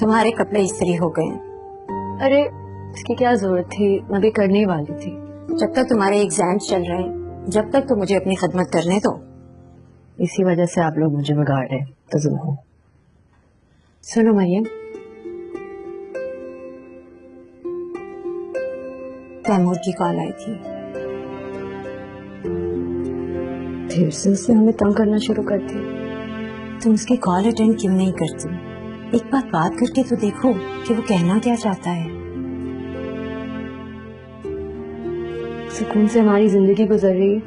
तुम्हारे कपड़े इस्त्री हो गए। अरे इसकी क्या जरूरत थी, मैं भी करने ही वाली थी। जब तक तुम्हारे एग्जाम्स चल रहे हैं, जब तक तो मुझे अपनी खिदमत करने दो। इसी वजह से आप लोग मुझे बिगाड़ रहे, तो सुनो। सुनो मरियम, तैमूर की कॉल आई थी। फिर से उसने हमें तंग करना शुरू कर दिया। तुम उसकी कॉल अटेंड क्यों नहीं करती? एक बात करके तो देखो कि वो कहना क्या चाहता है। सुकून से हमारी जिंदगी गुजर रही है,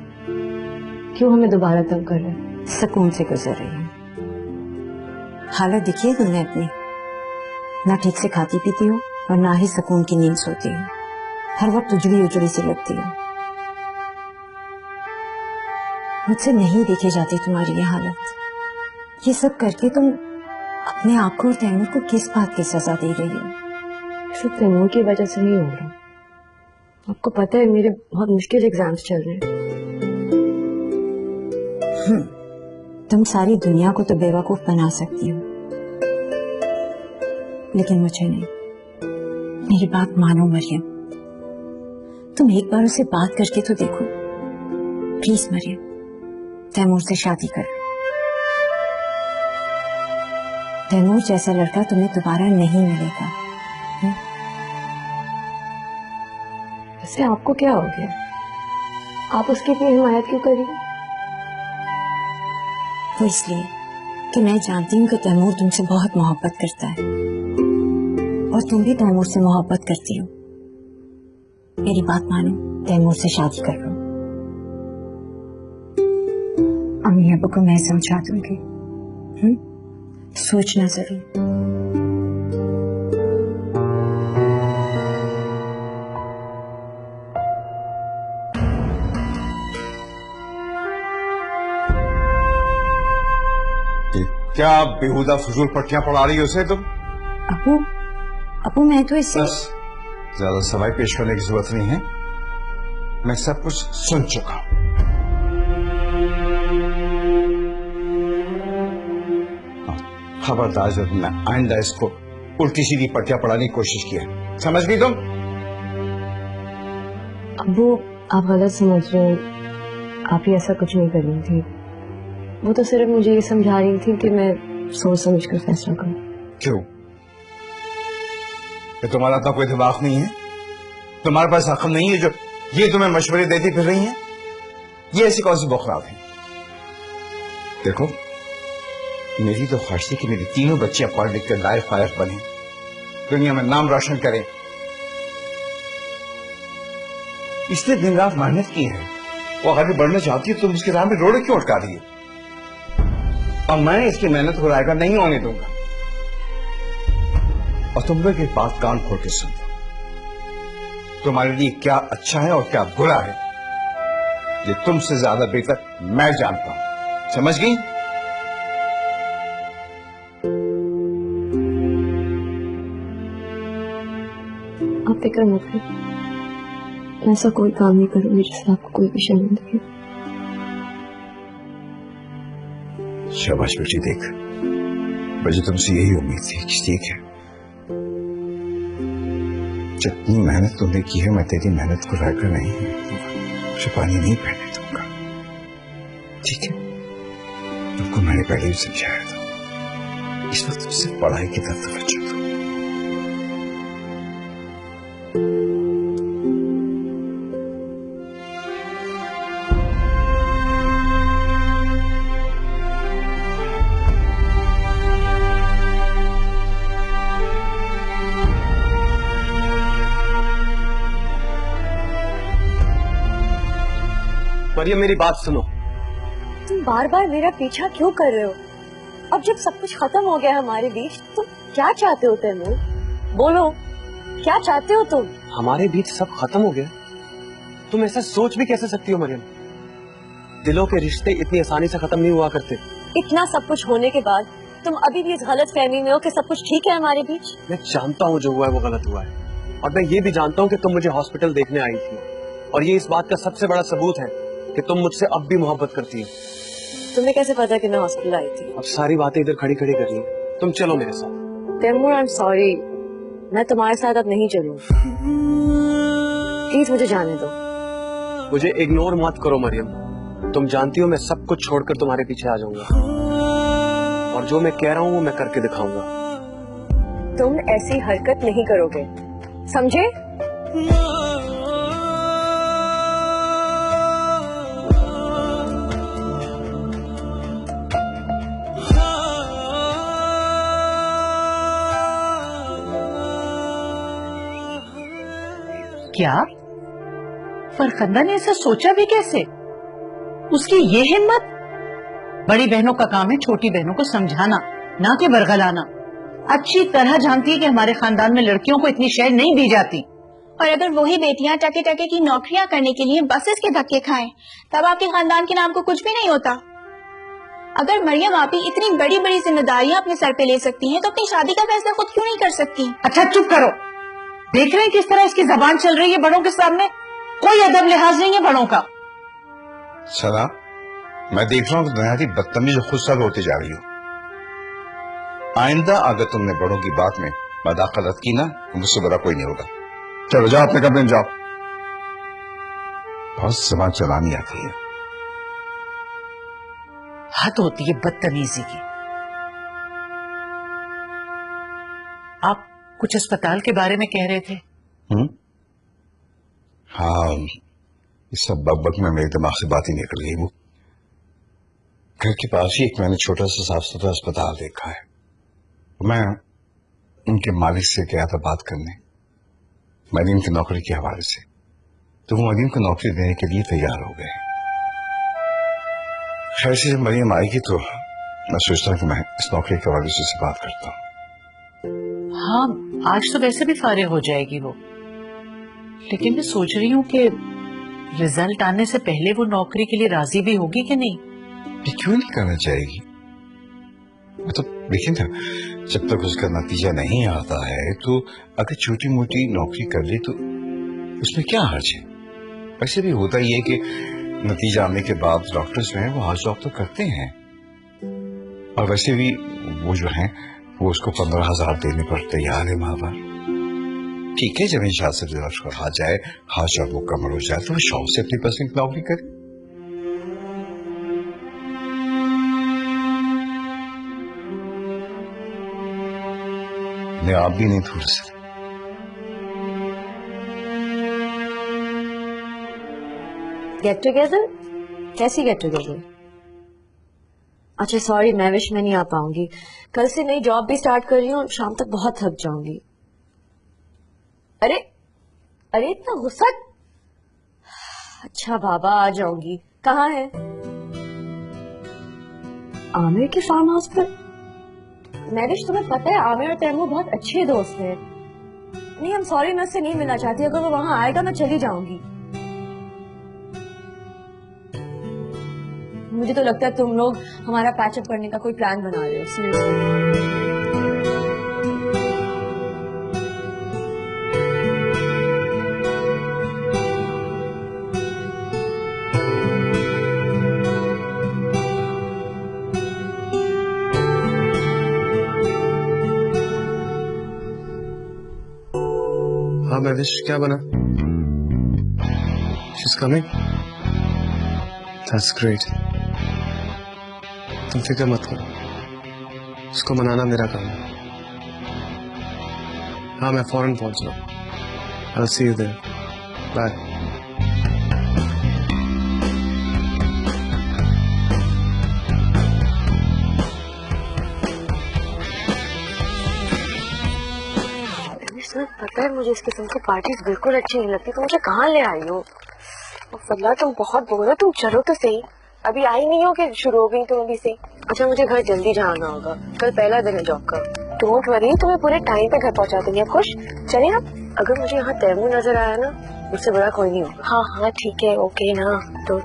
क्यों हमें दोबारा तंग कर रहे हैं? सुकून से गुजर रही है। हालत दिखी है तुमने अपनी? ना ठीक से खाती पीती हो और ना ही सुकून की नींद सोती हो। हर वक्त उजड़ी सी लगती हो। मुझसे नहीं देखी जाती तुम्हारी ये हालत। ये सब करके तुम अपने आप को और तैमूर को किस बात की सजा दे रही हो? सिर्फ तैमूर की वजह से नहीं हो रहा। आपको पता है मेरे बहुत मुश्किल एग्जाम्स चल रहे हैं। तुम सारी दुनिया को तो बेवकूफ बना सकती हो, लेकिन मुझे नहीं। मेरी बात मानो मरियम, तुम एक बार उससे बात करके तो देखो। प्लीज मरियम, तैमूर से शादी कर। तैमूर जैसा लड़का तुम्हें दोबारा नहीं मिलेगा। वैसे आपको क्या हो गया? आप उसकी इतनी हिमायत क्यों करी? वो इसलिए कि मैं जानती हूँ कि तैमूर तुमसे बहुत मोहब्बत करता है और तुम भी तैमूर से मोहब्बत करती हो। मेरी बात मानो, तैमूर से शादी कर लो। अम्मी अब्बू को मैं समझा दूंगी। सोचना जरूर। क्या बेहुदा फजूल पट्टियां पढ़ा रही हो उसे तुम? अबू मैं तो इसे बस ज्यादा सवाल पेश करने की जरूरत नहीं है। मैं सब कुछ सुन चुका हूं। खबरदार जब मैं आइंदा इसको उल्टी सीधी पट्टियां पढ़ाने की कोशिश किया। समझ गई तुम? अबू आप गलत समझ रहे हो। आप ही ऐसा कुछ नहीं कर रही थी। वो तो सिर्फ मुझे ये समझा रही थी कि मैं सोच समझ कर फैसला करूं। क्यों? तुम्हारा तो कोई दिमाग नहीं है? तुम्हारे पास अक्ल नहीं है जो ये तुम्हें मशवरे देती फिर रही हैं? ये ऐसी कौन सी बौखलाहट है? देखो, मेरी तो ख्वाहिश थी कि मेरी तीनों बच्चियां पढ़ लिख कर लायक फायक बने, दुनिया में नाम रोशन करें। इसने दिन रात मेहनत की है। वो आगे बढ़ना चाहती है, तुम उसके राह में रोड़े क्यों अटका रही है? और मैं इसकी मेहनत को रायगा नहीं होने दूंगा। और तुम लोग एक बात कान खोल के सुन लो। तुम्हारे लिए क्या अच्छा है और क्या बुरा है, ये तुमसे ज्यादा बेहतर मैं जानता हूं। समझ गई? आप फिक्र मत करिए, मैं ऐसा कोई काम नहीं करूंगी जिससे आपको कोई भी शर्मिंदगी। शाबाश बेटी, देख मुझे तुमसे यही उम्मीद थी कि ठीक है, जितनी मेहनत तुमने की है मैं तेरी मेहनत को रहकर नहीं पानी नहीं पहने दूंगा। ठीक है? तुमको मैंने पहले भी समझाया था। इस वक्त तुमसे पढ़ाई की तरफ तवज्जो दो। मरियम, मेरी बात सुनो। तुम बार बार मेरा पीछा क्यों कर रहे हो? अब जब सब कुछ खत्म हो गया हमारे बीच, तुम क्या चाहते हो तैमूर? बोलो, क्या चाहते हो तुम? हमारे बीच सब खत्म हो गया? तुम ऐसा सोच भी कैसे सकती हो मरियम? दिलों के रिश्ते इतनी आसानी से खत्म नहीं हुआ करते। इतना सब कुछ होने के बाद तुम अभी भी इस गलत फहमी में हो कि सब कुछ ठीक है हमारे बीच? मैं जानता हूँ जो हुआ है वो गलत हुआ है, और मैं ये भी जानता हूँ कि तुम मुझे हॉस्पिटल देखने आई थी, और ये इस बात का सबसे बड़ा सबूत है कि तुम मुझसे अब भी मोहब्बत करती हो। तुम्हें कैसे पता कि मैं हॉस्पिटल आई थी? अब सारी बातें इधर खड़ी खड़ी कर रही है। तुम चलो मेरे साथ। तैमूर, आई एम सॉरी, मैं तुम्हारे साथ अब नहीं चलूंगी। प्लीज मुझे जाने दो। मुझे इग्नोर मत करो मरियम, तुम जानती हो मैं सब कुछ छोड़कर तुम्हारे पीछे आ जाऊंगा, और जो मैं कह रहा हूँ वो मैं करके दिखाऊंगा। तुम ऐसी हरकत नहीं करोगे, समझे? क्या फरखंदा ने ऐसा सोचा भी कैसे? उसकी ये हिम्मत। बड़ी बहनों का काम है छोटी बहनों को समझाना, ना कि बरगलाना। अच्छी तरह जानती है कि हमारे खानदान में लड़कियों को इतनी शय नहीं दी जाती। और अगर वही बेटियां टके टके की नौकरियां करने के लिए बसेस के धक्के खाएं, तब आपके खानदान के नाम को कुछ भी नहीं होता। अगर मरियम आपी इतनी बड़ी बड़ी जिम्मेदारियां अपने सर पे ले सकती हैं, तो अपनी शादी का फैसला खुद क्यों नहीं कर सकती? अच्छा चुप करो। देख रहे हैं किस तरह इसकी जबान चल रही है बड़ों के सामने। कोई अदब लिहाज नहीं है बड़ों का। सदा, मैं देख रहा हूँ कि दुनिया की बदतमीज खुद सब होती जा रही हो। आइंदा अगर तुमने बड़ों की बात में मदाखलत की ना, तो मुझसे बुरा कोई नहीं होगा। चलो जाओ अपने कमरे में जाओ। बहुत जबान चलानी आती है। हद होती है बदतमीजी की। आप कुछ अस्पताल के बारे में कह रहे थे? हाँ, इस सब बकबक में मेरे दिमाग से बात ही निकल गई। वो घर के पास ही एक मैंने छोटा सा साफ सुथरा अस्पताल देखा है। मैं उनके मालिक से गया था बात करने, मरीम की नौकरी के हवाले से। तो वो मरीम को नौकरी देने के लिए तैयार हो गए। खैर से जब मरीम आएगी तो मैं सोचता हूँ कि मैं इस नौकरी के हवाले से उससे बात करता हूँ। हाँ, आज तो वैसे भी फारिग हो जाएगी वो, लेकिन मैं सोच रही हूँ कि रिजल्ट आने से पहले वो नौकरी के लिए राजी भी होगी कि नहीं। ये क्यों नहीं करना चाहेगी? मतलब देखिए ना, जब तक उसका नतीजा नहीं आता है तो अगर छोटी मोटी नौकरी कर ले तो उसमें क्या हर्ज है। वैसे भी होता ही है कि नतीजा आने के बाद डॉक्टर्स जो हैं वो हाथ जॉब तो करते हैं, और वैसे भी वो जो हैं वो उसको 15,000 देने पर तैयार है माँ बाप। ठीक है, जब इंशाअल्लाह से रिजल्ट आ जाए, हाथ जॉब मुकम्मल हो जाए, तो वो शौक से अपनी पसंद नौकरी करे। आप भी नहीं थोड़ा सा गेट टुगेदर? कैसी गेट टुगेदर? अच्छा सॉरी, मैं विश में नहीं आ पाऊंगी। कल से नई जॉब भी स्टार्ट कर रही हूँ, शाम तक बहुत थक जाऊंगी। अरे अरे इतना गुस्सा। अच्छा बाबा, आ जाऊंगी। कहाँ है? आमिर के फार्म हाउस पर। मैविश, तुम्हें पता है आमिर और तैमूर बहुत अच्छे दोस्त हैं। नहीं, I'm सॉरी, मैं उससे नहीं मिलना चाहती। अगर वो वहां आएगा मैं चली जाऊंगी। मुझे तो लगता है तुम लोग हमारा पैचअप करने का कोई प्लान बना रहे हो। सीरियसली। हाँ मैविश, क्या बना? She's coming? That's great. तुम फिक्र मत करो, उसको मनाना मेरा काम है। हाँ, मैं फौरन पहुंच रहा हूँ। I'll see you there. Bye. पता है मुझे इस किस्म की पार्टीज बिल्कुल अच्छी नहीं लगती। तुम मुझे कहाँ ले आई हो? फजला, तुम बहुत बोल रहे, तुम चलो तो सही। अभी आई नहीं हो कि शुरू हो गई तुम अभी से? अच्छा, मुझे घर जल्दी जाना होगा, कल पहला दिन है जॉब का। डोंट वरी, तुम्हें पूरे टाइम पे घर पहुंचा देंगे। आप खुश? चले ना। अगर मुझे यहाँ तैमूर नजर आया ना, मुझसे बड़ा कोई नहीं होगा। हाँ हाँ ठीक है, ओके ना। तो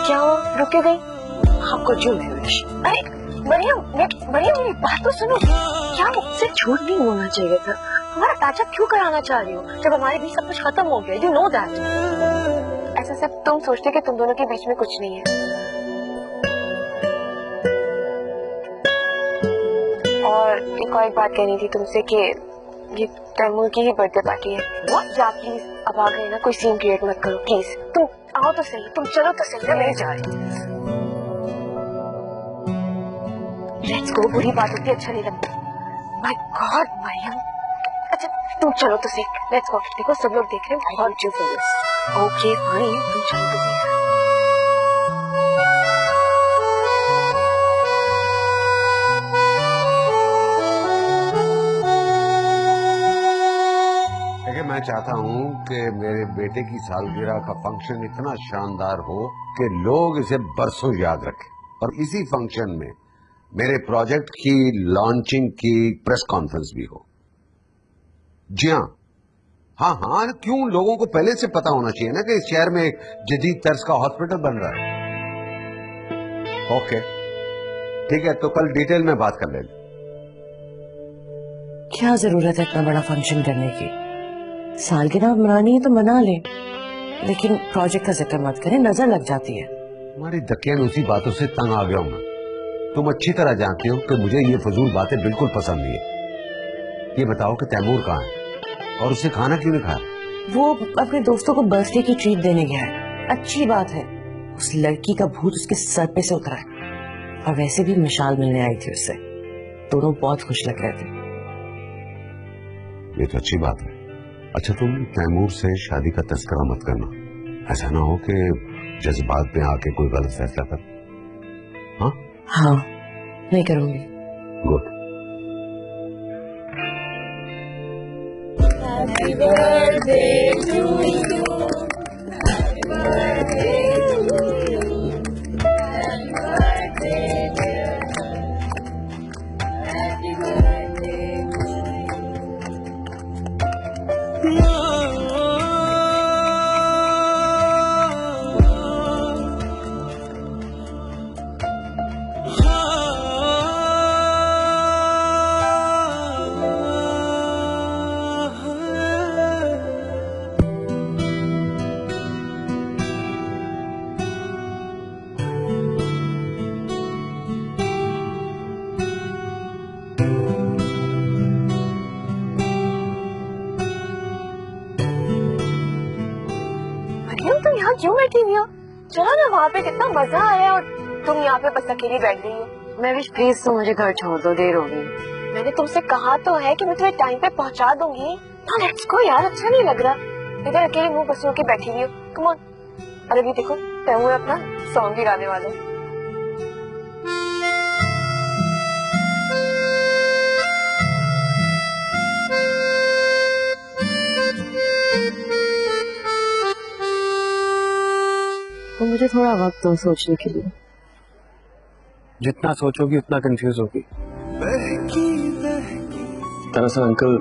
क्या हो, रुक के गई? आपको क्यों मैविश? अरे मरियम, मेरी बात तो सुनो। क्या मुझसे झूठ नहीं बोलना चाहिए था? हमारा पैचअप क्यों कराना चाह रही हो जब हमारे बीच सब कुछ खत्म हो गया? You know that. ऐसा सब तुम सोचते कि तुम दोनों के बीच में कुछ नहीं है। और एक और बात कहनी थी तुमसे कि ये तैमूर की ही बर्थडे पार्टी है। या प्लीज अब आ गए ना, कोई सीन क्रिएट मत करो प्लीज। तुम आओ तो सही, तुम चलो तो सही ना, मैं जा रही हूँ। लेट्स गो, बुरी बात होती है, अच्छा नहीं लगता। माय गॉड मरियम, अच्छा तुम चलो तो सही, लेट्स गो। देखो सब लोग देख रहे हैं, बहुत अच्छे से। ओके फाइन, तुम चलो तो सही। मैं चाहता हूं कि मेरे बेटे की सालगिरह का फंक्शन इतना शानदार हो कि लोग इसे बरसों याद रखें, और इसी फंक्शन में मेरे प्रोजेक्ट की लॉन्चिंग की प्रेस कॉन्फ्रेंस भी हो। जी हाँ, हाँ हाँ, क्यों, लोगों को पहले से पता होना चाहिए ना कि इस शहर में एक जदीद तर्ज का हॉस्पिटल बन रहा है। ओके ठीक है, तो कल डिटेल में बात कर लेंगे। क्या जरूरत है इतना बड़ा फंक्शन करने की? सालगिरह मनानी है तो मना ले, लेकिन प्रोजेक्ट का जिक्र मत करें, नजर लग जाती है। तुम्हारी दकियान उसी बातों से तंग आ गया हूं मैं। तुम अच्छी तरह जानती हो कि मुझे ये फजूल बातें बिल्कुल पसंद नहीं है। ये बताओ कि तैमूर कहाँ है और उसे खाना क्यों नहीं खाया? वो अपने दोस्तों को बर्थडे की ट्रीट देने गया है। अच्छी बात है, उस लड़की का भूत उसके सर पे से उतरा है। और वैसे भी मिशाल मिलने आई थी उससे, दोनों बहुत खुश लग रहे थे। ये तो अच्छी बात है। अच्छा, तुम तैमूर से शादी का तस्करा मत करना, ऐसा ना हो कि जज्बात में आके कोई गलत फैसला कर। हाँ हाँ, नहीं करूंगी। Good. Happy birthday to you. Happy birthday to you. Happy birthday dear. Happy birthday to you. तुम यहाँ क्यों बैठी हुई हो? चलो ना, वहाँ पे कितना मजा आया और तुम यहाँ पे बस अकेली बैठ गई हो। मैं विश प्लीज तो मुझे घर छोड़ दो, देर हो गई। मैंने तुमसे कहा तो है कि मैं तुम्हें टाइम पे पहुँचा दूंगी। ना लेट्स गो यार, अच्छा नहीं लग रहा इधर अकेले मुंह बसो के बैठी हुई हो। Come on. अरे भी देखो, तैमूर अपना सॉन्ग भी गाने वाला है। तो मुझे थोड़ा वक्त दो सोचने के लिए। जितना सोचोगी उतना कंफ्यूज होगी। दरअसल अंकल,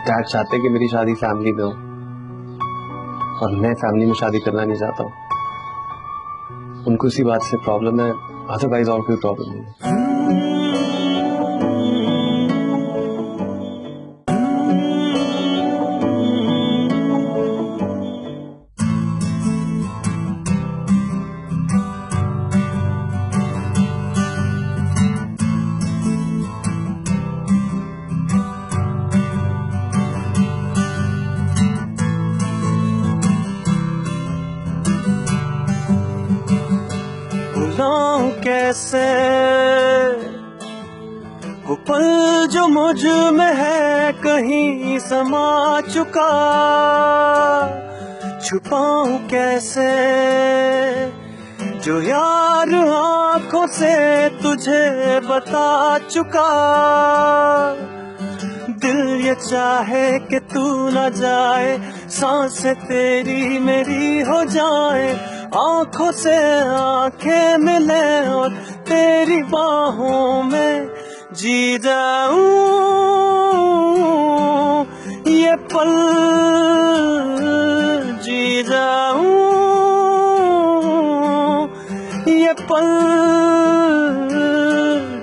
डैड चाहते कि मेरी शादी फैमिली में हो, और मैं फैमिली में शादी करना नहीं चाहता हूँ। उनको इसी बात से प्रॉब्लम है, अदरवाइज और कोई प्रॉब्लम नहीं है। कैसे वो पल जो मुझ में है कहीं समा चुका, छुपाऊं कैसे जो यार आंखों से तुझे बता चुका। दिल ये चाहे कि तू न जाए, सांसें तेरी मेरी हो जाए, आंखों से आंखें मिले और तेरी बाहों में जी जाऊं। ये पल जी जाऊं, ये पल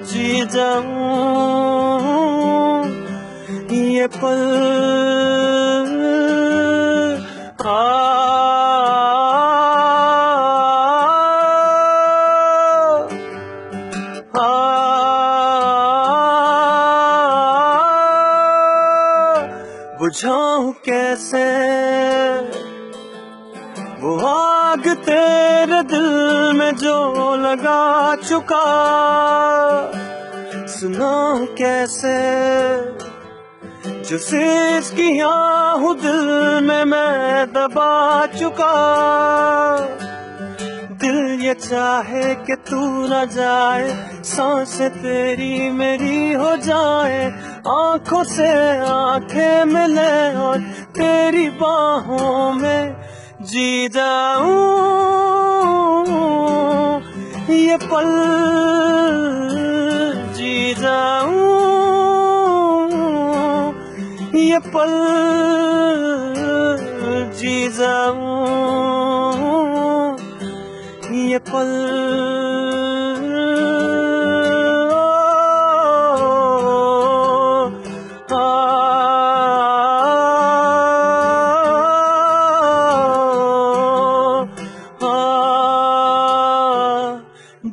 जी जाऊं, ये पल बुझाऊं कैसे वो आग तेरे दिल में जो लगा चुका, सुनाऊं कैसे जो सिर्फ किया हूँ दिल में मैं दबा चुका। दिल ये चाहे कि तू न जाए, सांसें तेरी मेरी हो जाए, आंखों से आंखें मिले और तेरी बाहों में जी जाऊं ये पल, जी जाऊं ये पल, जी जाऊं ये पल।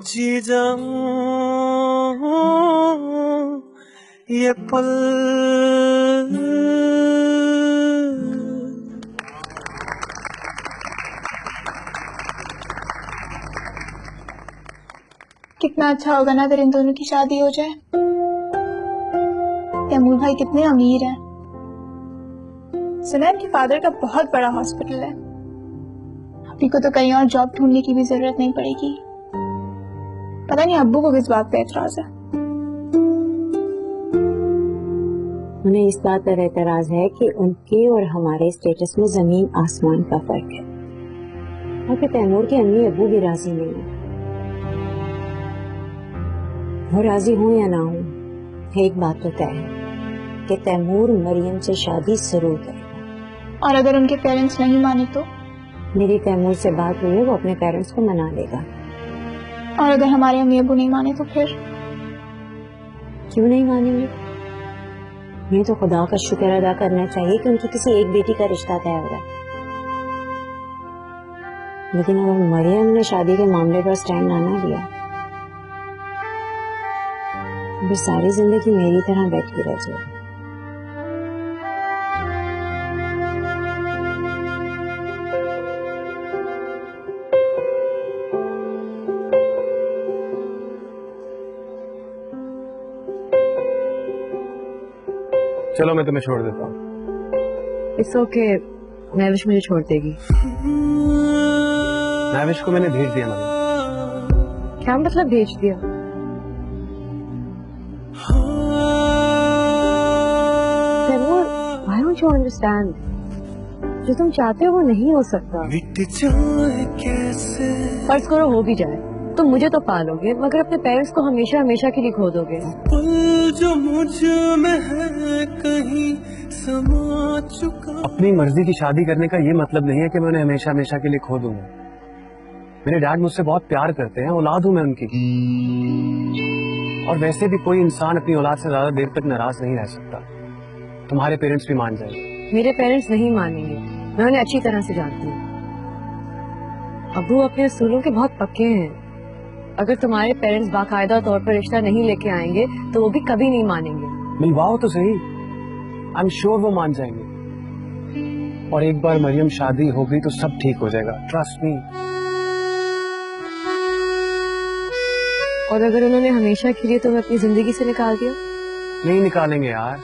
जी जाऊं ये पल। कितना अच्छा होगा ना अगर इन दोनों की शादी हो जाए। तैमूर भाई कितने अमीर हैं। सुना इनके फादर का बहुत बड़ा हॉस्पिटल है। अभी को तो कहीं और जॉब ढूंढने की भी जरूरत नहीं पड़ेगी। पता नहीं अब्बू को किस बात पे एतराज है। उन्हें इस बात पर एतराज है कि उनके और हमारे स्टेटस में जमीन आसमान का फर्क है, और कि तैमूर के अम्मी अब्बू भी राजी नहीं है। वो राजी हो या ना हो, एक बात तो तय है कि तैमूर मरियम से शादी जरूर करेगा। और अगर उनके पेरेंट्स नहीं माने तो? मेरी तैमूर से बात हुई है, वो अपने पेरेंट्स को मना लेगा। और अगर हमारे अम्मी अब्बू नहीं माने तो फिर? क्यों नहीं मानेंगे? ये तो खुदा का शुक्र अदा करना चाहिए कि उनकी किसी एक बेटी का रिश्ता तय हो रहा है। लेकिन अगर मरियम ने शादी के मामले पर स्टैंड ना लिया, फिर सारी जिंदगी मेरी तरह बैठी रह जाएगी। चलो मैं तुम्हें छोड़ देता हूँ। इट्स ओके, नैविश मुझे छोड़ देगी। नैविश को मैंने भेज दिया ना। क्या मतलब भेज दिया? Why don't you understand? जो तुम चाहते हो वो नहीं हो सकता। फर्ज करो हो भी जाए, तुम मुझे तो पालोगे मगर अपने पेरेंट्स को हमेशा हमेशा के लिए खो दोगे। जो मुझ में है कहीं समा चुका। अपनी मर्जी की शादी करने का ये मतलब नहीं है कि मैं उन्हें हमेशा हमेशा के लिए खो दूंगा। मेरे डैड मुझसे बहुत प्यार करते हैं, औलाद हूं मैं उनकी। और वैसे भी कोई इंसान अपनी औलाद से ज्यादा देर तक नाराज नहीं रह सकता। तुम्हारे पेरेंट्स भी मान जाएंगे। मेरे पेरेंट्स नहीं मानेंगे, मैं उन्हें अच्छी तरह से जानती हूँ। अब्बू अपने असूलों के बहुत पक्के हैं। अगर तुम्हारे पेरेंट्स बाकायदा तौर पर रिश्ता नहीं लेके आएंगे तो वो भी कभी नहीं मानेंगे। मिलवाओ तो सही, आई एम श्योर वो मान जाएंगे। और एक बार मरियम शादी हो गई तो सब ठीक हो जाएगा, ट्रस्ट मी। और अगर उन्होंने हमेशा के लिए तुम्हें अपनी जिंदगी से निकाल दिया? नहीं निकालेंगे यार,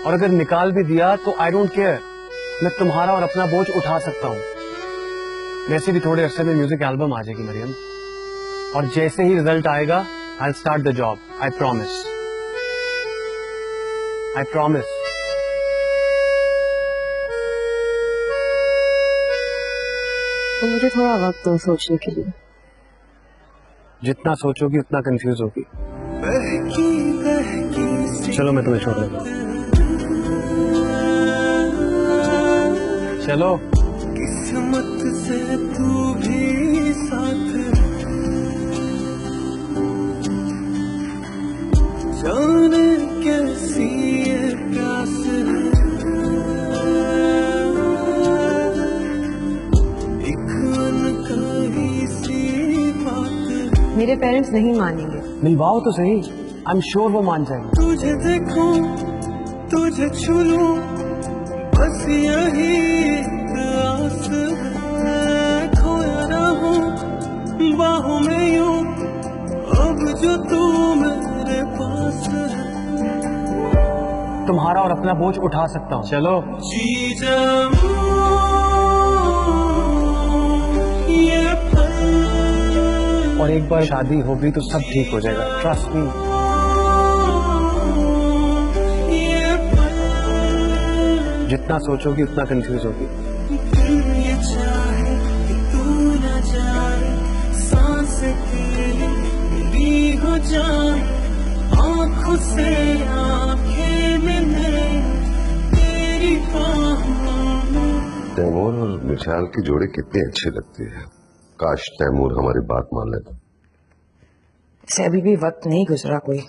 और अगर निकाल भी दिया तो आई डोंट केयर। मैं तुम्हारा और अपना बोझ उठा सकता हूँ। वैसे भी थोड़े अरसे में म्यूजिक एल्बम आ जाएगी मरियम, और जैसे ही रिजल्ट आएगा I will start the job. I promise, I promise. तो मुझे थोड़ा वक्त दो सोचने के लिए। जितना सोचोगी उतना कंफ्यूज होगी। चलो मैं तुम्हें छोड़ देता हूँ। चलो। किस्मत से तू भी साथ जाने कैसी है प्यास एक अनकही सी बात। मेरे पेरेंट्स नहीं मानेंगे। मिलवाओ तो सही, आई एम श्योर वो मान जाएंगे। तुझे देखूं, तुझे छू लूं, बस यही एक आस है, खोया ना हूँ बाहों में यूं अब जो तू मेरे पास है। तुम्हारा और अपना बोझ उठा सकता हूँ। चलो। जी जाऊं ये पल, और एक बार शादी हो गई तो सब ठीक हो जाएगा, ट्रस्ट मी। ये पल, जितना सोचोगी उतना कंफ्यूज होगी। ये चाहे कि तू न जाए, सांस तेरी मेरी हो जाए, आँखों से आँखें मिले तेरी बाहों में। तैमूर और विशाल की जोड़ी कितनी अच्छी लगती है। काश तैमूर हमारी बात मान लेता। से अभी भी वक्त नहीं गुजरा कोई।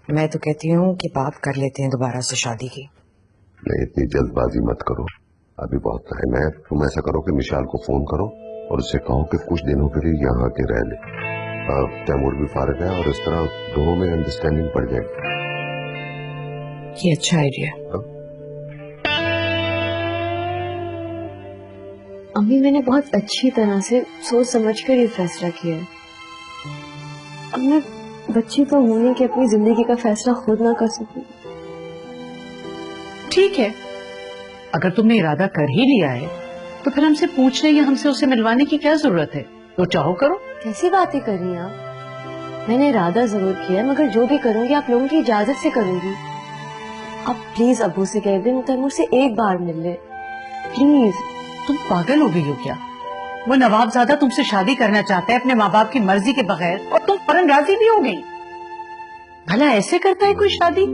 मैं तो कहती हूँ कि बात कर लेते हैं दोबारा से शादी की। नहीं, इतनी जल्दबाजी मत करो, अभी बहुत टाइम है। तुम ऐसा करो कि विशाल को फोन करो और उससे कहो कि कुछ दिनों के लिए यहाँ के रह ले। तैमूर भी फारिग है और इस तरह दोनों में अंडरस्टैंडिंग बढ़ जाएगी। ये अच्छा आइडिया। अम्मी, मैंने बहुत अच्छी तरह से सोच समझ कर ये फैसला किया है। अब मैं बच्ची तो होने की अपनी जिंदगी का फैसला खुद ना कर सकूं। ठीक है, अगर तुमने इरादा कर ही लिया है तो फिर हमसे पूछने या हमसे उसे मिलवाने की क्या जरूरत है? तो चाहो करो। कैसी बातें कर रही हैं आप? मैंने इरादा जरूर किया है, मगर जो भी करूंगी आप लोगों की इजाजत से करूंगी। आप प्लीज अब्बू से कह दें तैमूर से एक बार मिल ले, प्लीज। तुम पागल हो गई हो क्या? वो नवाबजादा तुमसे शादी करना चाहता है अपने माँ बाप की मर्जी के बगैर, और तुम फौरन राजी भी हो गई। भला ऐसे करता है कोई शादी?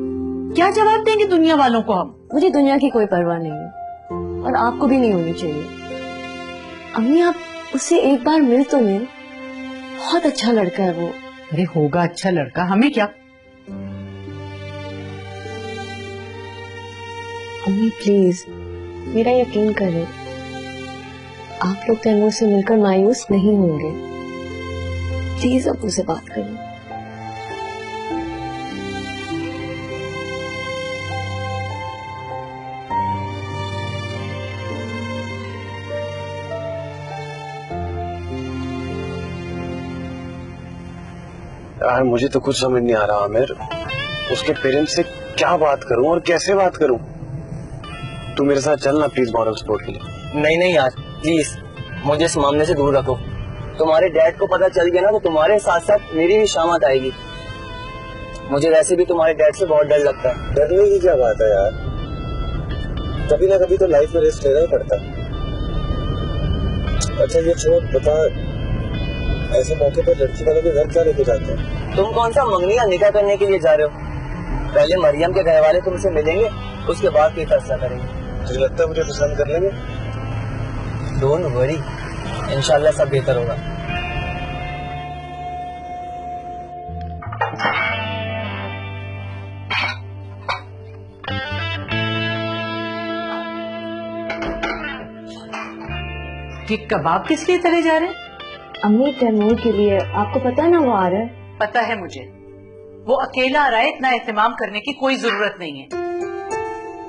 क्या जवाब देंगे दुनिया वालों को हम? मुझे दुनिया की कोई परवाह नहीं है और आपको भी नहीं होनी चाहिए। अम्मी, आप उससे एक बार मिल तो लें, बहुत अच्छा लड़का है वो। अरे होगा अच्छा लड़का, हमें क्या। अम्मी प्लीज मेरा यकीन करें, आप लोग तैमूर से मिलकर मायूस नहीं होंगे। प्लीज अब्बू से बात करें। यार मुझे तो कुछ समझ नहीं आ रहा आमिर, उसके पेरेंट्स से क्या बात करूं और कैसे बात करूं। तू मेरे साथ चलना प्लीज मॉरल सपोर्ट के लिए। नहीं नहीं यार प्लीज, मुझे इस मामले से दूर रखो। तुम्हारे डैड को पता चल गया ना तो तुम्हारे साथ साथ मेरी भी शामत आएगी। मुझे वैसे भी तुम्हारे डैड से बहुत डर लगता है। डरने की क्या बात है यार, कभी ना कभी तो लाइफ में रिस्क लेना ही पड़ता है। अच्छा ये छोड़, बता ऐसे मौके पर लड़की वालों के घर क्या लेके जाते हैं? तुम कौन सा मंगनी या निकाह करने के लिए जा रहे हो? पहले मरियम के घर वाले तुमसे मिलेंगे, उसके बाद कोई फैसला करेंगे। तुझे लगता है मुझे पसंद कर लेंगे? डोंट वरी, इंशाल्लाह सब बेहतर होगा। ये कबाब किस लिए तले जा रहे हैं? अम्मी तैमूर के लिए, आपको पता है ना वो आ रहा है। पता है मुझे, वो अकेला आ रहा है, इतना एहतमाम करने की कोई जरूरत नहीं है।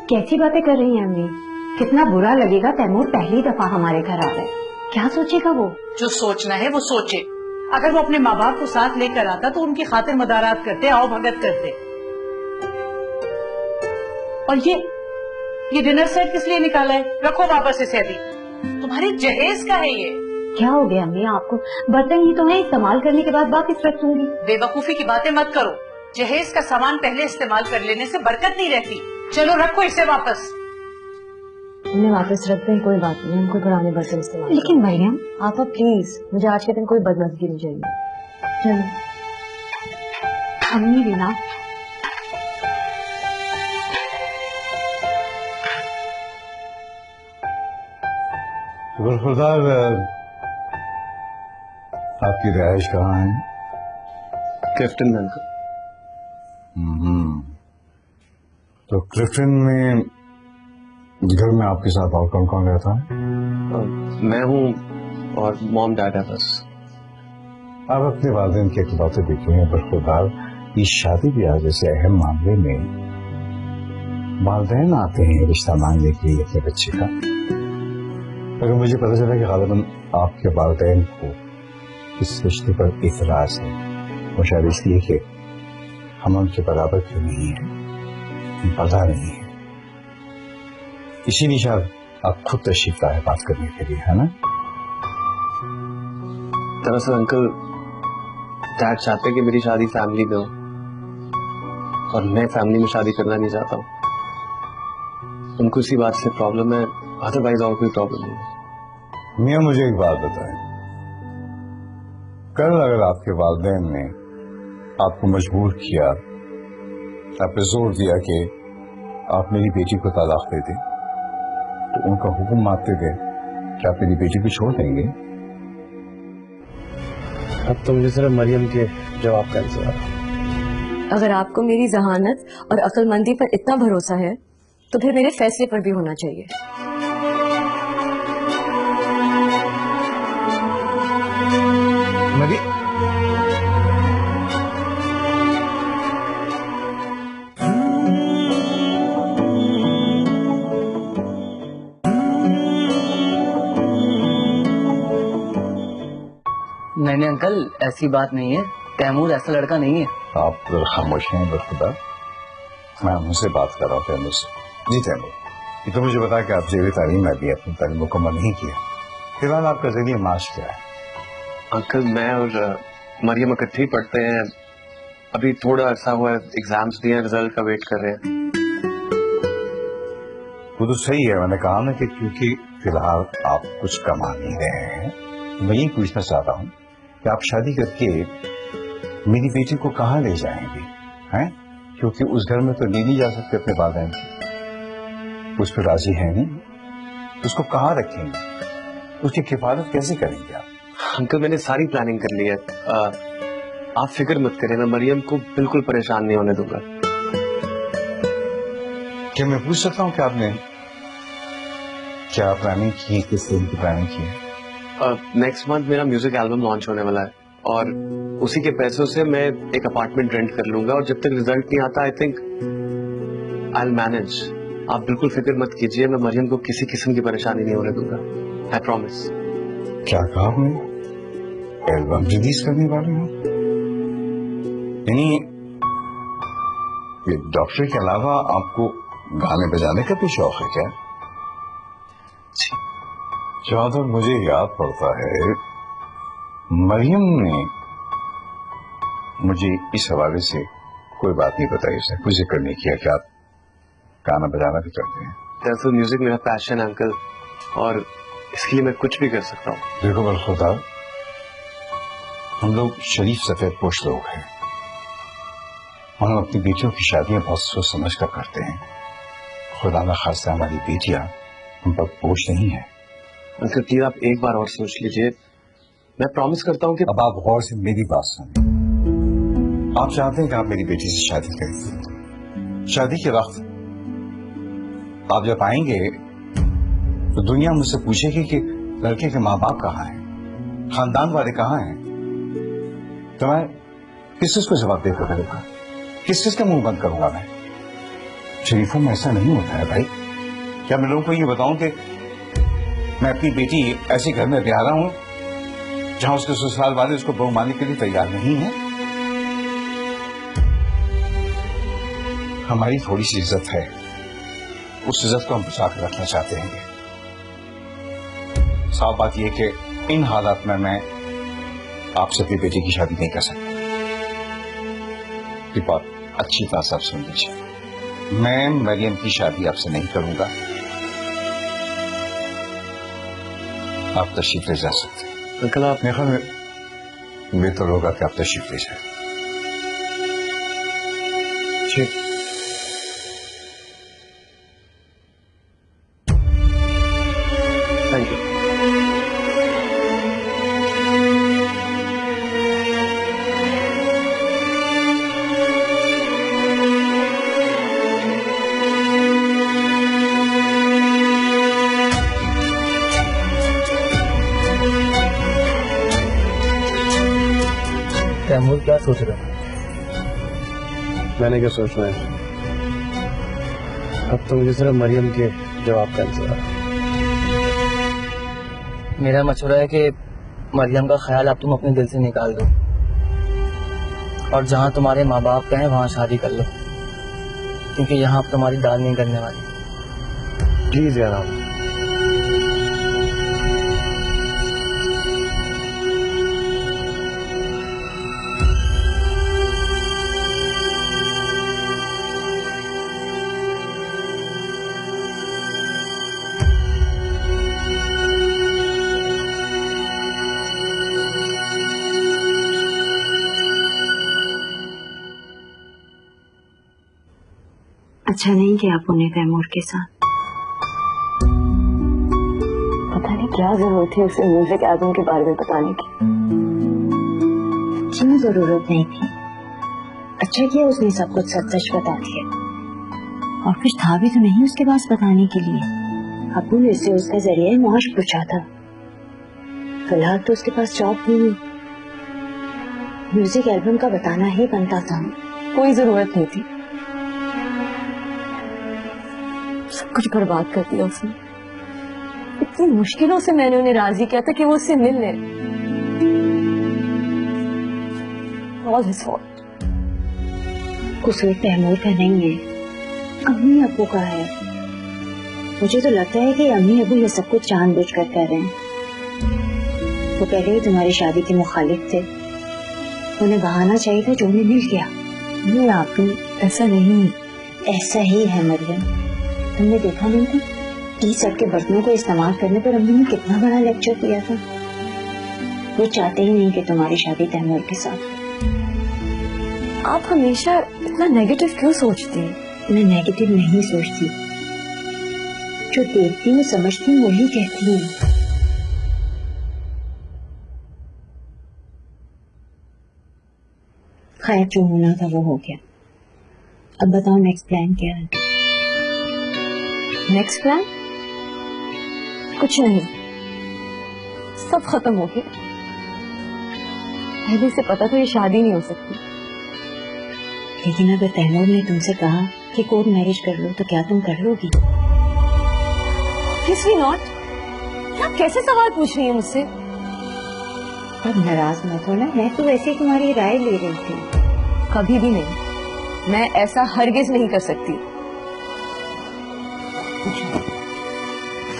कैसी बातें कर रही हैं अम्मी? कितना बुरा लगेगा तैमूर पहली दफा हमारे घर आ रहा है। क्या सोचेगा वो? जो सोचना है वो सोचे। अगर वो अपने माँ बाप को साथ लेकर आता तो उनकी खातिर मदारात करते, आओ भगत करते। और ये डिनर सेट किस लिए निकाला है? रखो वापस इसे अभी, तुम्हारे जहेज का है ये। क्या हो गया अम्मी आपको? बर्तन ही तो है, इस्तेमाल करने के बाद वापस रख दूंगी। बेवकूफी की बातें मत करो, जहेज का सामान पहले इस्तेमाल कर लेने से बरकत नहीं रहती। चलो रखो इसे वापस। मैं वापस रखते हैं, कोई बात नहीं, हमको पुराने बर्तन इस्तेमाल। लेकिन मरियम आपा प्लीज, मुझे आज के दिन कोई बदमज़गी नहीं चाहिए। चलो अम्मी भी ना, खुदा आपकी रिहाइश कहाँ है? क्लिफ्टन में अंकल। तो क्लिफ्टन में घर में आपके साथ और कौन कौन रहता है? मैं हूँ और मॉम डैड है बस। आप अपने वालिदैन की इकलौते बेटे हैं, बरखुरदार इस शादी ब्याह जैसे अहम मामले में वालिदैन आते हैं रिश्ता मांगने के लिए अपने बच्चे का, अगर मुझे पता चला कि गालिबन आपके वालिदैन को इस रिश्ते पर इतराज है, और शायद इसलिए कि हम उनके बराबर क्यों नहीं है, पता नहीं है, इसीलिए शायद आप खुद तशरीफ लाए बात करने के लिए, है ना? दरअसल अंकल, डैड चाहते कि मेरी शादी फैमिली में हो, और मैं फैमिली में शादी करना नहीं चाहता हूँ। उनको इसी बात से प्रॉब्लम है, अदरवाइज और कोई प्रॉब्लम नहीं है। मियाँ मुझे एक बात बताएं, कल अगर आपके वालिदैन ने आपको मजबूर किया, आप पे जोर दिया कि आप मेरी बेटी को तलाक दे दें, तो उनका हुक्म मानते गए क्या आप मेरी बेटी को छोड़ देंगे? अब तो मुझे सिर्फ मरियम के जवाब का इंतजार। अगर आपको मेरी जहानत और अक्लमंदी पर इतना भरोसा है तो फिर मेरे फैसले पर भी होना चाहिए। मरी नहीं अंकल, ऐसी बात नहीं है, तैमूर ऐसा लड़का नहीं है। आप खामोश हैं बखुदा, मैं उनसे बात कर रहा हूँ तैमूर से। जी तैमूर, ये तो मुझे बता कि आप जेब तालीम में भी अपनी तालीम मुकम्मल नहीं किया, फिलहाल आपका जरिए माश क्या है? अंकल, मैं और मरियम इकट्ठे ही पढ़ते हैं, अभी थोड़ा अर्सा हुआ है, एग्जाम्स दिए, रिजल्ट का वेट कर रहे हैं। वो तो सही है, मैंने कहा ना कि क्योंकि फिलहाल आप कुछ कमा नहीं रहे हैं, मैं यही पूछना चाहता हूँ कि आप शादी करके मेरी बेटी को कहाँ ले जाएंगे, हैं? क्योंकि उस घर में तो ले नहीं जा सकते अपने वालिदैन को, उस पर राजी है नहीं, उसको कहाँ रखेंगे, उसकी किफायत कैसे करेंगे आप? अंकल, मैंने सारी प्लानिंग कर ली है, आप फिक्र मत करें, मैं मरियम को बिल्कुल परेशान नहीं होने दूंगा। क्या मैं पूछ सकता हूँ कि आपने क्या प्लानिंग की, किस दिन की प्लानिंग की है? नेक्स्ट मंथ मेरा म्यूजिक एल्बम लॉन्च होने वाला है, और उसी के पैसों से मैं एक अपार्टमेंट रेंट कर लूंगा, और जब तक रिजल्ट नहीं आता I think I will manage. आप बिल्कुल फिक्र मत कीजिए, मैं मरियम को किसी किस्म की परेशानी नहीं होने दूंगा, आई प्रॉमिस। क्या कहा आपने? एल्बम रिलीज करने वाले हो? यानी ये डॉक्टर के अलावा आपको गाने बजाने का भी शौक है क्या? जहां तक मुझे याद पड़ता है, मरियम ने मुझे इस हवाले से कोई बात नहीं बताई, उसने कुछ जिक्र नहीं किया कि आप गाना बजाना भी करते हैं। दरअसल म्यूजिक मेरा पैशन है अंकल, और इसके लिए मैं कुछ भी कर सकता हूँ। देखो बलखुदा, हम लोग शरीफ सफेद पोश लोग हैं, हम अपनी बेटियों की शादियां बहुत सोच समझ कर करते हैं। खुदा ना खास्ता हमारी बेटियां हम पर बोझ नहीं है। अंकल प्लीज आप एक बार और सोच लीजिए, मैं प्रॉमिस करता हूँ कि अब आप गौर से मेरी बात सुनिए। आप चाहते हैं कि आप मेरी बेटी से शादी करें, शादी के वक्त आप जब आएंगे तो दुनिया मुझसे पूछेगी कि लड़के के माँ बाप कहाँ हैं, खानदान वाले कहाँ हैं, तो मैं किस चीज को जवाब देकर करूंगा, किस चीज का मुंह बंद करूंगा? मैं शरीफों में ऐसा नहीं होता है भाई। क्या मैं लोगों को ये बताऊं कि मैं अपनी बेटी ऐसे घर में ब्याह रहा हूं जहां उसके ससुराल वाले उसको बहू मानने के लिए तैयार नहीं है? हमारी थोड़ी सी इज्जत है, उस इज्जत को हम बचा कर रखना चाहते हैं। साफ बात यह कि इन हालात में मैं आपसे अपनी बेटी की शादी नहीं कर सकता। ये बात अच्छी तरह से आप सुन लीजिए, मैं मरियम की शादी आपसे नहीं करूंगा। आप तशरीफ ले जा सकते हैं। अंकल आप मेरे ख्याल में बेहतर होगा कि आप तशरीफ ले जाए। ठीक। Thank you. तैमूर क्या सोच रहा है? मैंने क्या सोचना है, अब तो मुझे सिर्फ मरियम के जवाब का इंतजार है। मेरा मशवरा है कि मरियम का ख्याल अब तुम अपने दिल से निकाल दो और जहाँ तुम्हारे माँ बाप कहें वहाँ शादी कर लो, क्योंकि यहाँ अब तुम्हारी दाद नहीं करने वाली। प्लीज यार आप अच्छा नहीं किया आपने तैमूर के साथ। पता नहीं क्या जरूरत थी उसे म्यूजिक एल्बम के बारे में बताने की। क्यों जरूरत नहीं थी? अच्छा किया उसने सब कुछ सच बता दिया। और कुछ था भी तो नहीं उसके पास बताने के लिए। अबू ने उससे उसका जरिए मुआश पूछा था। फिलहाल तो उसके पास जॉब भी नहीं। म्यूजिक एल्बम का बताना ही बनता था। कोई जरूरत नहीं थी, सब कुछ बर्बाद कर दिया उसने। इतनी मुश्किलों से मैंने उन्हें राजी किया था कि वो उससे मिल ले। All his fault. कसूर तैमूर का नहीं है, अम्मी अबू का है। मुझे तो लगता है कि अम्मी अबू ये सब कुछ जानबूझकर कर रहे हैं। वो पहले ही तुम्हारी शादी के मुखालिफ थे। उन्हें बहाना चाहिए था जो उन्हें मिल गया। नहीं आप ऐसा नहीं। ऐसा ही है मरियम। तुमने देखा नहीं था टी सेट के बर्तनों को इस्तेमाल करने पर अम्मी ने कितना बड़ा लेक्चर दिया था। वो चाहते ही नहीं कि तुम्हारी शादी तैमूर के साथ। आप हमेशा इतना नेगेटिव क्यों सोचती हैं? मैं नेगेटिव नहीं सोचती, जो देखती हूँ समझती हूँ वही कहती हूँ। खैर जो होना था वो हो गया। अब बताओ नेक्स्ट प्लान क्या है? नेक्स्ट प्लान कुछ नहीं, सब खत्म हो गया। पहले से पता था ये शादी नहीं हो सकती। लेकिन अगर तैमूर ने तुमसे कहा कि कोर्ट मैरिज कर लो तो क्या तुम कर लोगी? Obviously not। आप कैसे सवाल पूछ रही हैं मुझसे? अब नाराज मत होना, मैं तो वैसे ही तुम्हारी राय ले रही थी। कभी भी नहीं, मैं ऐसा हरगिज नहीं कर सकती।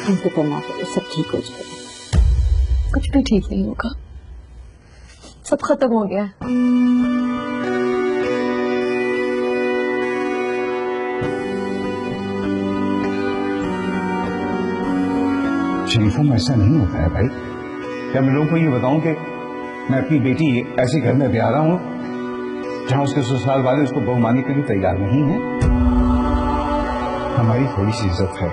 तुमको करना पड़े, सब ठीक हो जाएगा। कुछ भी ठीक नहीं होगा, सब खत्म हो गया। शरीफा में ऐसा नहीं होता है भाई। क्या मैं लोगों को ये बताऊं कि मैं अपनी बेटी ऐसे घर में ब्याह रहा हूं जहां उसके ससुराल वाले उसको बहू मानने के लिए तैयार नहीं है? हमारी थोड़ी सी इज्जत है,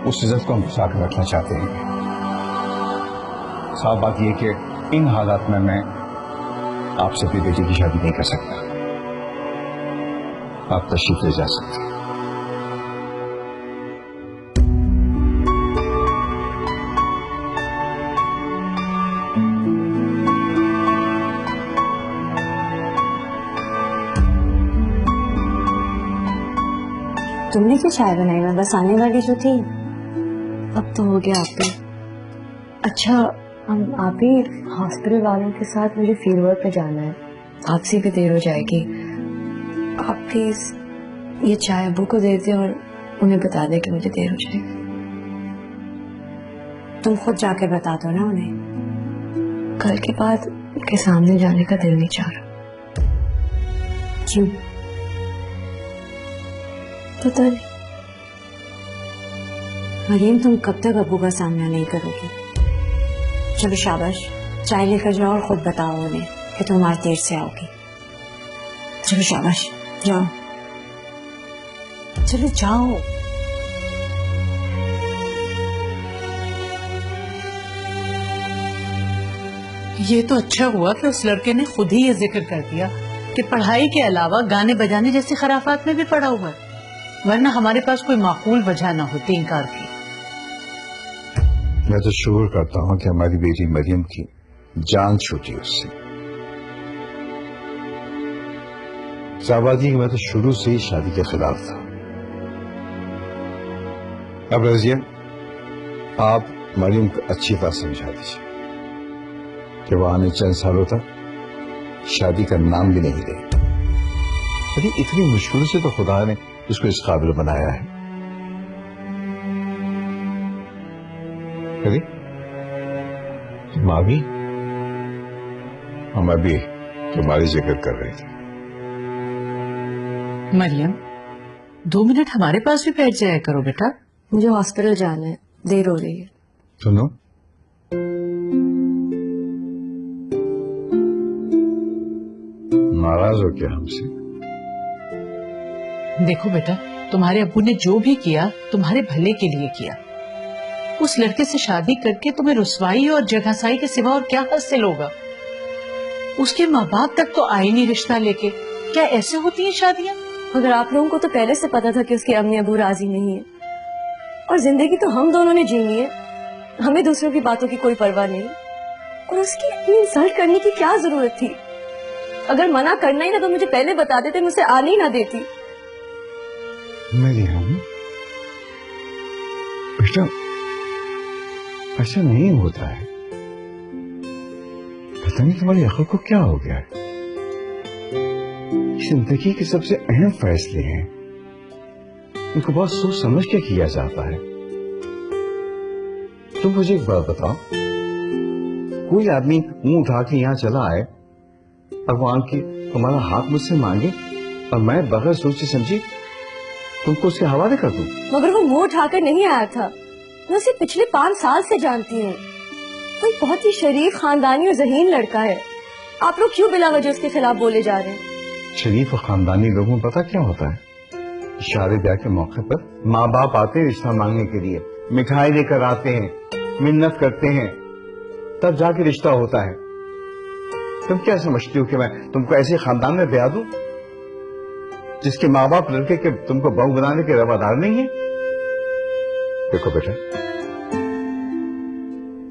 उस इज्जत को हम बचा कर रखना चाहते हैं। साफ बात यह कि इन हालात में मैं आपसे अपनी बेटी की शादी नहीं कर सकता। आप तशरीफ ले जा सकते हैं। तुमने क्या चाय बनाई? मैं बस आने वाली जो थी। अब तो हो गया आप भी। अच्छा हम आप ही हॉस्पिटल वालों के साथ मुझे फील्ड वर्क पे जाना है, वापसी पे देर हो जाएगी। आप प्लीज ये चाय अबू को दे दें और उन्हें बता दें कि मुझे देर हो जाएगी। तुम खुद जाके बता दो ना उन्हें। कल के बाद उनके सामने जाने का दिल नहीं चाह रहा। क्यों? पता नहीं। मरियम तुम कब तक अबू का सामना नहीं करोगी? चलो शाबाश, चाय लेकर जाओ और खुद बताओ उन्हें कि तुम आज देर से आओगी। चलो शाबाश जाओ, चलो जाओ। ये तो अच्छा हुआ कि उस लड़के ने खुद ही ये जिक्र कर दिया कि पढ़ाई के अलावा गाने बजाने जैसी खराफात में भी पड़ा हुआ है, वरना हमारे पास कोई माकूल वजह न होती इनकार की। मैं तो शुक्र करता हूँ कि हमारी बेटी मरियम की जान छूटी उससे। साबादी मैं तो शुरू से ही शादी के खिलाफ था, अब रजिया, आप मरियम को अच्छी बात समझा दीजिए कि वो आने चंद सालों तक शादी का नाम भी नहीं लेगी। अरे इतनी मुश्किल से तो खुदा ने उसको इस काबिल बनाया है। अरे तुम आ गई, हम अभी तुम्हारी जिक्र कर रहे थे। मरियम, 2 मिनट हमारे पास भी बैठ जाया करो बेटा। मुझे हॉस्पिटल जाना है, देर हो रही है। सुनो, नाराज हो क्या हमसे? देखो बेटा, तुम्हारे अब्बू ने जो भी किया तुम्हारे भले के लिए किया। उस लड़के से शादी करके तुम्हें रुसवाई और जगहसाई के सिवा और क्या हासिल होगा? उसके माँ बाप तक तो आए नहीं रिश्ता लेके। क्या ऐसे होती है शादियां? मगर आप लोगों को तो पहले से पता था कि उसके अम्मी अबू राजी नहीं है, और जिंदगी तो हम दोनों ने जीनी है। हमें दूसरों की बातों की कोई परवाह नहीं, और उसकी इतनी इंसल्ट करने की क्या जरूरत थी? अगर मना करना ही था तो मुझे पहले बता देते, मुझसे आने ही ना देती। मरियम बेटा, ऐसा नहीं होता है। पता नहीं तुम्हारी अक्ल को क्या हो गया है। जिंदगी के सबसे अहम फैसले हैं, उनको बहुत सोच समझ के किया जाता है। तुम मुझे एक बात बताओ, कोई आदमी मुंह उठा के यहाँ चला आए और वो आके तुम्हारा हाथ मुझसे मांगे और मैं बगैर सोचे समझी तुमको उसके हवाले कर दूं? मगर वो मुंह उठाकर नहीं आया था। मैं उसे पिछले 5 साल से जानती हूँ। कोई बहुत ही शरीफ, खानदानी और ज़हीन लड़का है। आप लोग क्यों बिला वजह उसके खिलाफ बोले जा रहे हैं? शरीफ और खानदानी लोगों को पता क्या होता है? शादी ब्याह के मौके पर माँ बाप आते हैं रिश्ता मांगने के लिए, मिठाई लेकर आते हैं, मिन्नत करते हैं, तब जाके रिश्ता होता है। तुम क्या समझती हो कि मैं तुमको ऐसे खानदान में ब्याह दूं जिसके माँ बाप लड़के के तुमको बहू बनाने के रवादार नहीं है? देखो बेटा,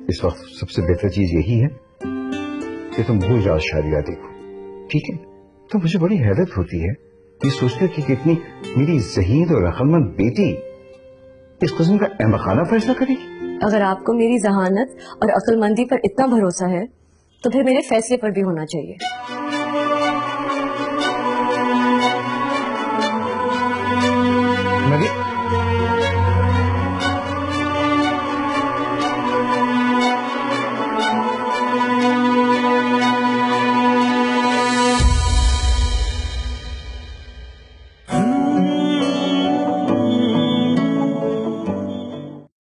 इस वक्त सबसे बेहतर चीज यही है कि तुम भूल जाओ शादियां देखो, ठीक है? तो मुझे बड़ी हैरत होती है ये सोचकर कि कितनी मेरी ज़हीन और अक्लमंद बेटी इस किस्म का अहमकाना फैसला करेगी। अगर आपको मेरी जहानत और अक्लमंदी पर इतना भरोसा है तो फिर मेरे फैसले पर भी होना चाहिए।